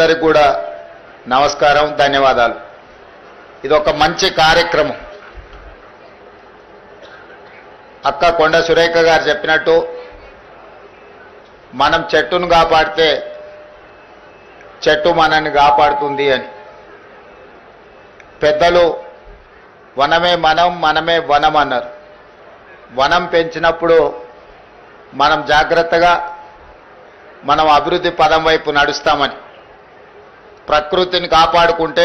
అందరికీ కూడా నమస్కారం, ధన్యవాదాలు. ఇది ఒక మంచి కార్యక్రమం. అక్క కొండ సురేఖ గారు చెప్పినట్టు మనం చెట్టును కాపాడితే చెట్టు మనల్ని కాపాడుతుంది అని. పెద్దలు వనమే మనం, మనమే వనం అన్నారు. వనం పెంచినప్పుడు మనం జాగ్రత్తగా మనం అభివృద్ధి పదం వైపు నడుస్తామని. ప్రకృతిని కాపాడుకుంటే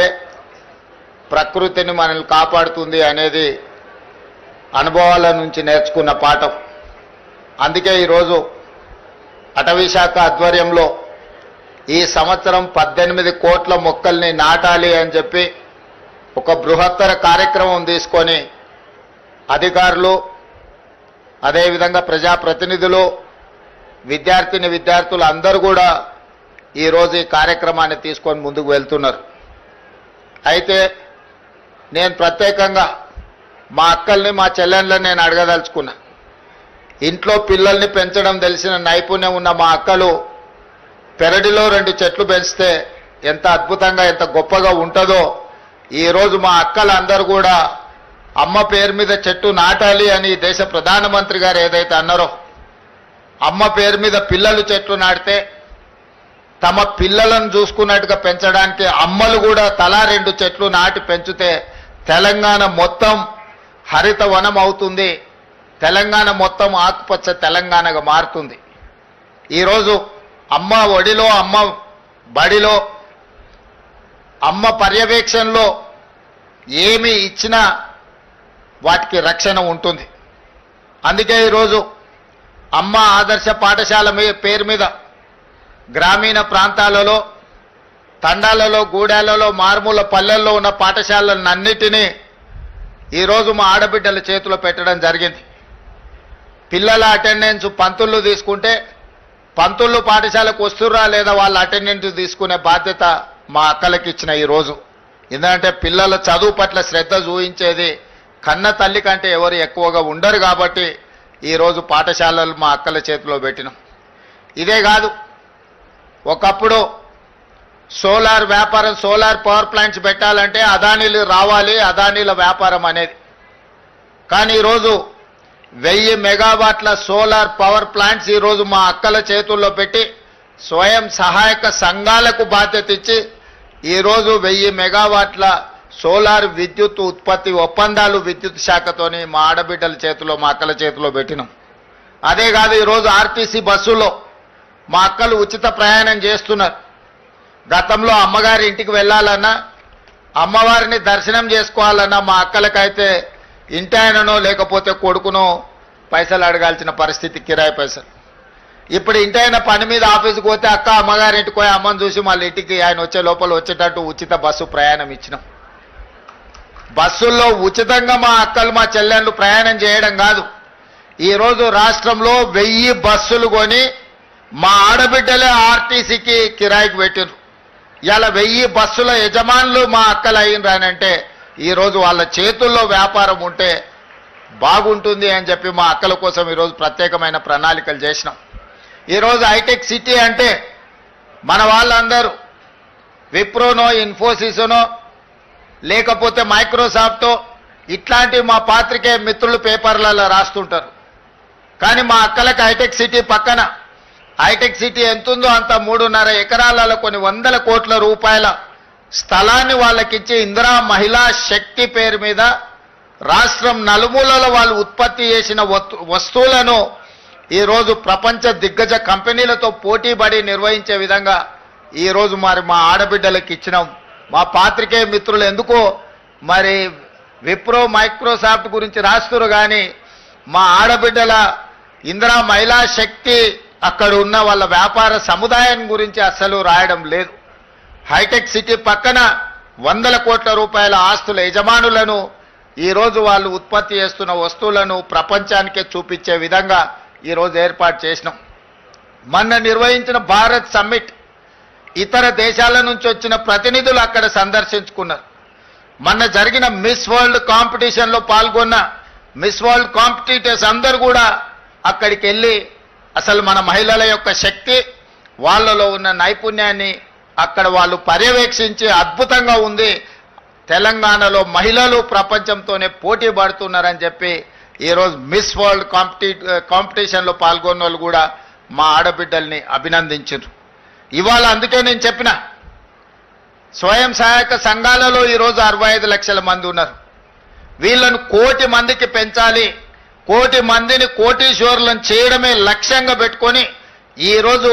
ప్రకృతిని మనల్ని కాపాడుతుంది అనేది అనుభవాల నుంచి నేర్చుకున్న పాఠం. అందుకే ఈరోజు అటవీ శాఖ ఆధ్వర్యంలో ఈ సంవత్సరం 18 కోట్ల మొక్కల్ని నాటాలి అని చెప్పి ఒక బృహత్తర కార్యక్రమం తీసుకొని అధికారులు, అదేవిధంగా ప్రజాప్రతినిధులు, విద్యార్థులు అందరూ కూడా ఈరోజు ఈ కార్యక్రమాన్ని తీసుకొని ముందుకు వెళ్తున్నారు. అయితే నేను ప్రత్యేకంగా మా అక్కల్ని, మా చెల్లెళ్ళని నేను అడగదలుచుకున్నా. ఇంట్లో పిల్లల్ని పెంచడం తెలిసిన నైపుణ్యం ఉన్న మా అక్కలు పెరడిలో 2 చెట్లు పెంచితే ఎంత అద్భుతంగా, ఎంత గొప్పగా ఉంటుందో ఈరోజు మా అక్కలందరూ కూడా అమ్మ పేరు మీద చెట్టు నాటాలి అని దేశ ప్రధానమంత్రి గారు ఏదైతే అన్నారో, అమ్మ పేరు మీద పిల్లలు చెట్లు నాటితే తమ పిల్లలను చూసుకున్నట్టుగా పెంచడానికి అమ్మలు కూడా తలా 2 చెట్లు నాటి పెంచితే తెలంగాణ మొత్తం హరిత వనం అవుతుంది. తెలంగాణ మొత్తం ఆకుపచ్చ తెలంగాణగా మారుతుంది. ఈరోజు అమ్మ ఒడిలో, అమ్మ బడిలో, అమ్మ పర్యవేక్షణలో ఏమి ఇచ్చినా వాటికి రక్షణ ఉంటుంది. అందుకే ఈరోజు అమ్మ ఆదర్శ పాఠశాల పేరు మీద గ్రామీణ ప్రాంతాలలో, తండాలలో, గూడాలలో, మారుమూల పల్లెల్లో ఉన్న పాఠశాలలన్నిటినీ ఈరోజు మా ఆడబిడ్డల చేతిలో పెట్టడం జరిగింది. పిల్లల అటెండెన్స్ పంతుళ్ళు తీసుకుంటే పంతుళ్ళు పాఠశాలకు వస్తుర్రా లేదా వాళ్ళ అటెండెన్స్ తీసుకునే బాధ్యత మా అక్కలకి ఇచ్చిన ఈరోజు. ఎందుకంటే పిల్లల చదువు పట్ల శ్రద్ధ చూపించేది కన్న తల్లి కంటే ఎవరు ఎక్కువగా ఉండరు కాబట్టి ఈరోజు పాఠశాలలు మా అక్కల చేతిలో పెట్టినాం. ఇదే కాదు, ఒకప్పుడు సోలార్ వ్యాపారం, సోలార్ పవర్ ప్లాంట్స్ పెట్టాలంటే అదానీలు రావాలి, అదానీల వ్యాపారం అనేది. కానీ ఈరోజు 1000 మెగావాట్ల సోలార్ పవర్ ప్లాంట్స్ ఈరోజు మా అక్కల చేతుల్లో పెట్టి స్వయం సహాయక సంఘాలకు బాధ్యత ఇచ్చి ఈరోజు 1000 మెగావాట్ల సోలార్ విద్యుత్ ఉత్పత్తి ఒప్పందాలు విద్యుత్ శాఖతోని మా ఆడబిడ్డల చేతిలో, మా అక్కల చేతిలో పెట్టినాం. అదే కాదు, ఈరోజు ఆర్టీసీ బస్సులో మా అక్కలు ఉచిత ప్రయాణం చేస్తున్నారు. గతంలో అమ్మగారి ఇంటికి వెళ్ళాలన్నా, అమ్మవారిని దర్శనం చేసుకోవాలన్నా మా అక్కలకైతే ఇంటాయననో లేకపోతే కొడుకునో పైసలు అడగాల్సిన పరిస్థితి, కిరాయి పైసలు. ఇప్పుడు ఇంటాయన పని మీద ఆఫీస్కి పోతే అక్క అమ్మగారి ఇంటికి పోయి అమ్మని చూసి మళ్ళీ ఇంటికి ఆయన వచ్చే లోపల వచ్చేటట్టు ఉచిత బస్సు ప్రయాణం ఇచ్చినాం. బస్సుల్లో ఉచితంగా మా అక్కలు, మా చెల్లెళ్ళు ప్రయాణం చేయడం కాదు, ఈరోజు రాష్ట్రంలో 1000 బస్సులు కొని మా ఆడబిడ్డలే ఆర్టీసీకి కిరాయికి పెట్టిరు. ఇలా 1000 బస్సుల యజమానులు మా అక్కలు అయినరానంటే ఈరోజు వాళ్ళ చేతుల్లో వ్యాపారం ఉంటే బాగుంటుంది అని చెప్పి మా అక్కల కోసం ఈరోజు ప్రత్యేకమైన ప్రణాళికలు చేసినాం. ఈరోజు హైటెక్ సిటీ అంటే మన వాళ్ళందరూ విప్రోనో, ఇన్ఫోసిస్నో లేకపోతే మైక్రోసాఫ్టో ఇట్లాంటి మా పాత్రికేయ మిత్రులు పేపర్లలో రాస్తుంటారు. కానీ మా అక్కలకు హైటెక్ సిటీ పక్కన, హైటెక్ సిటీ ఎంతుందో అంత 3.5 ఎకరాలలో కొన్ని 100 కోట్ల రూపాయల స్థలాన్ని వాళ్ళకిచ్చి ఇందిరా మహిళా శక్తి పేరు మీద రాష్ట్రం నలుమూలలో వాళ్ళు ఉత్పత్తి చేసిన వస్తువులను ఈరోజు ప్రపంచ దిగ్గజ కంపెనీలతో పోటీపడి నిర్వహించే విధంగా ఈరోజు మరి మా ఆడబిడ్డలకు ఇచ్చినాం. మా పాత్రికేయ మిత్రులు ఎందుకో మరి విప్రో, మైక్రోసాఫ్ట్ గురించి రాస్తున్నారు కానీ మా ఆడబిడ్డల ఇందిరా మహిళా శక్తి అక్కడ ఉన్న వాళ్ళ వ్యాపార సముదాయం గురించి అస్సలు రాయడం లేదు. హైటెక్ సిటీ పక్కన 100 కోట్ల రూపాయల ఆస్తుల యజమానులను ఈరోజు వాళ్ళు ఉత్పత్తి చేస్తున్న వస్తువులను ప్రపంచానికే చూపించే విధంగా ఈరోజు ఏర్పాటు చేసినాం. మొన్న నిర్వహించిన భారత్ సమ్మిట్ ఇతర దేశాల నుంచి వచ్చిన ప్రతినిధులు అక్కడ సందర్శించుకున్నారు. మొన్న జరిగిన మిస్ వరల్డ్ కాంపిటీషన్లో పాల్గొన్న మిస్ వరల్డ్ కాంపిటీటర్స్ అందరూ కూడా అక్కడికి వెళ్ళి అసలు మన మహిళల యొక్క శక్తి, వాళ్ళలో ఉన్న నైపుణ్యాన్ని అక్కడ వాళ్ళు పర్యవేక్షించి అద్భుతంగా ఉంది, తెలంగాణలో మహిళలు ప్రపంచంతోనే పోటీ పడుతున్నారని చెప్పి ఈరోజు మిస్ వరల్డ్ కాంపిటీషన్లో పాల్గొన్న వాళ్ళు కూడా మా ఆడబిడ్డల్ని అభినందించారు. ఇవాళ అందుకే నేను చెప్పిన స్వయం సహాయక సంఘాలలో ఈరోజు 65 లక్షల మంది ఉన్నారు. వీళ్ళను 1 కోటి మందికి పెంచాలి, 1 కోటి మందిని కోటీశ్వరులను చేయడమే లక్ష్యంగా పెట్టుకొని ఈరోజు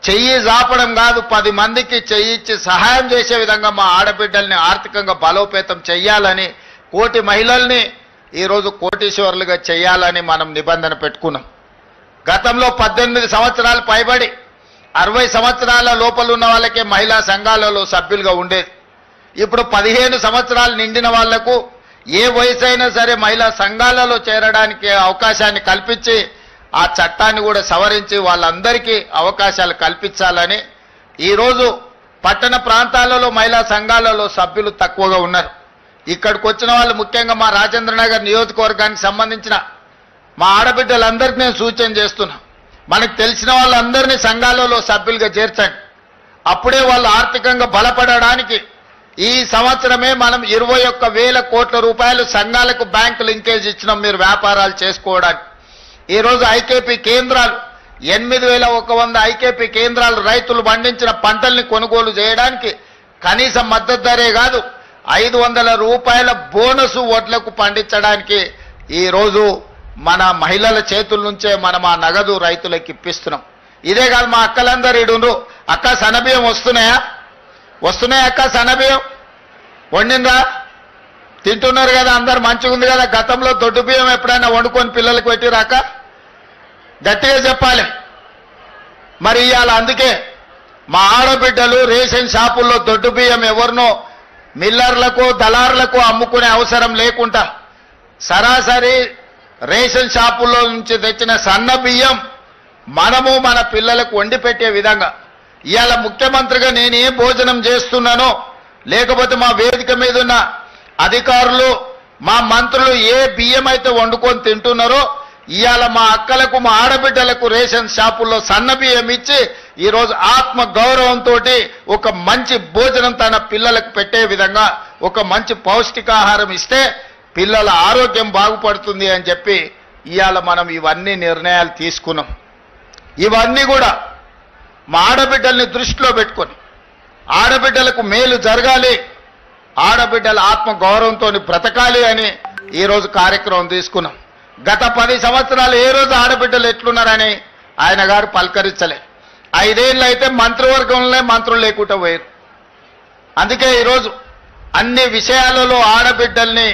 చెయ్యి జాపడం కాదు, 10 మందికి చెయ్యిచ్చి సహాయం చేసే విధంగా మా ఆడబిడ్డల్ని ఆర్థికంగా బలోపేతం చెయ్యాలని, 1 కోటి మహిళల్ని ఈరోజు కోటీశ్వరులుగా చేయాలని మనం నిబంధన పెట్టుకున్నాం. గతంలో 18 సంవత్సరాలు పైబడి 60 సంవత్సరాల లోపల ఉన్న వాళ్ళకే మహిళా సంఘాలలో సభ్యులుగా ఉండేది. ఇప్పుడు 15 సంవత్సరాలు నిండిన వాళ్లకు ఏ వయసు అయినా సరే మహిళా సంఘాలలో చేరడానికి అవకాశాన్ని కల్పించి ఆ చట్టాన్ని కూడా సవరించి వాళ్ళందరికీ అవకాశాలు కల్పించాలని ఈరోజు పట్టణ ప్రాంతాలలో మహిళా సంఘాలలో సభ్యులు తక్కువగా ఉన్నారు. ఇక్కడికి వచ్చిన వాళ్ళు ముఖ్యంగా మా రాజేంద్రనగర్ నియోజకవర్గానికి సంబంధించిన మా ఆడబిడ్డలందరికీ నేను సూచన చేస్తున్నా, మనకు తెలిసిన వాళ్ళందరినీ సంఘాలలో సభ్యులుగా చేర్చండి. అప్పుడే వాళ్ళు ఆర్థికంగా బలపడడానికి ఈ సంవత్సరమే మనం 21,000 కోట్ల రూపాయలు సంఘాలకు బ్యాంకు లింకేజ్ ఇచ్చినాం మీరు వ్యాపారాలు చేసుకోవడానికి. ఈరోజు ఐకేపీ కేంద్రాలు 8,100 ఐకేపీ కేంద్రాలు రైతులు పండించిన పంటల్ని కొనుగోలు చేయడానికి కనీస మద్దతు ధరే కాదు 500 రూపాయల బోనసు వడ్లకు పండించడానికి ఈరోజు మన మహిళల చేతుల నుంచే మనం ఆ నగదు రైతులకు ఇప్పిస్తున్నాం. ఇదే కాదు, మా అక్కలందరూ ఇడుండ్రు, అక్క సన్నబియ్యం వస్తున్నాయా అక్క సన్నబియ్యం వండినరా తింటున్నారు కదా, అందరు మంచిగా ఉంది కదా. గతంలో దొడ్డు బియ్యం ఎప్పుడైనా వండుకొని పిల్లలకు పెట్టిరాక గట్టిగా చెప్పాలి. మరి ఇవాళ అందుకే మా ఆడబిడ్డలు రేషన్ షాపుల్లో దొడ్డు బియ్యం ఎవరినో మిల్లర్లకు దళారులకు అమ్ముకునే అవసరం లేకుండా సరాసరి రేషన్ షాపుల్లో నుంచి తెచ్చిన సన్న బియ్యం మనము మన పిల్లలకు వండి పెట్టే విధంగా ఇవాళ ముఖ్యమంత్రిగా నేనే భోజనం చేస్తున్నానో లేకపోతే మా వేదిక మీద ఉన్న అధికారులు మా మంత్రులు ఏ బియ్యం అయితే వండుకొని తింటున్నారో ఇవాళ మా అక్కలకు మా ఆడబిడ్డలకు రేషన్ షాపుల్లో సన్న బియ్యం ఇచ్చి ఈరోజు ఆత్మ గౌరవంతో ఒక మంచి భోజనం తన పిల్లలకు పెట్టే విధంగా ఒక మంచి పౌష్టికాహారం ఇస్తే పిల్లల ఆరోగ్యం బాగుపడుతుంది అని చెప్పి ఇవాళ మనం ఇవన్నీ నిర్ణయాలు తీసుకున్నాం. ఇవన్నీ కూడా మా ఆడబిడ్డల్ని దృష్టిలో పెట్టుకొని ఆడబిడ్డలకు మేలు జరగాలి, ఆడబిడ్డల ఆత్మ గౌరవంతో బ్రతకాలి అని ఈరోజు కార్యక్రమం తీసుకున్నాం. గత 10 సంవత్సరాలు ఏ రోజు ఆడబిడ్డలు ఎట్లున్నారని ఆయన గారు పలకరించలే. 5 ఏళ్ళు అయితే మంత్రివర్గంలో మంత్రులు లేకుండా పోయారు. అందుకే ఈరోజు అన్ని విషయాలలో ఆడబిడ్డల్ని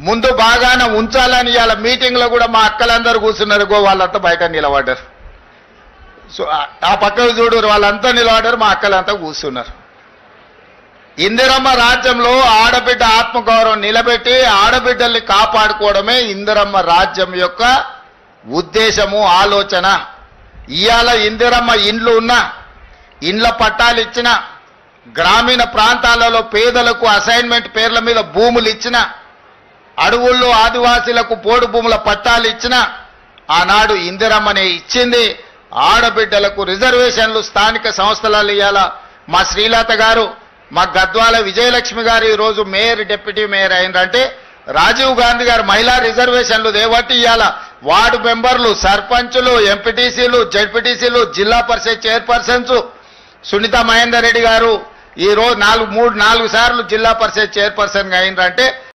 ముందు బాగానే ఉంచాలని ఇవాళ మీటింగ్లో కూడా మా అక్కలందరూ కూర్చున్నారు, వాళ్ళంతా బయట నిలబడ్డారు. సో ఆ పక్కకు చూడు వాళ్ళంతా నిలబడ్డారు, మా అక్కలంతా కూర్చున్నారు. ఇందిరమ్మ రాజ్యంలో ఆడబిడ్డ ఆత్మగౌరవం నిలబెట్టి ఆడబిడ్డల్ని కాపాడుకోవడమే ఇందిరమ్మ రాజ్యం యొక్క ఉద్దేశము, ఆలోచన. ఇవాళ ఇందిరమ్మ ఇండ్లు ఉన్నా, ఇండ్ల పట్టాలు ఇచ్చిన, గ్రామీణ ప్రాంతాలలో పేదలకు అసైన్మెంట్ పేర్ల మీద భూములు ఇచ్చిన, అడవుల్లో ఆదివాసీలకు పోడు భూముల పట్టాలు ఇచ్చిన, ఆనాడు ఇందిరమ్మనే ఇచ్చింది. ఆడబిడ్డలకు రిజర్వేషన్లు స్థానిక సంస్థలలో ఇవ్వాల. మా శ్రీలత గారు, మా గద్వాల విజయలక్ష్మి గారు ఈరోజు మేయర్ డిప్యూటీ మేయర్ అయిందంటే రాజీవ్ గాంధీ గారు మహిళా రిజర్వేషన్లు దేవట్టి ఇవ్వాల. వార్డు మెంబర్లు, సర్పంచులు, ఎంపీటీసీలు, జెడ్పీటీసీలు, జిల్లా పరిషత్ చైర్పర్సన్స్ సునీత మహేందర్ రెడ్డి గారు ఈరోజు 4 సార్లు జిల్లా పరిషత్ చైర్పర్సన్గా అయిందంటే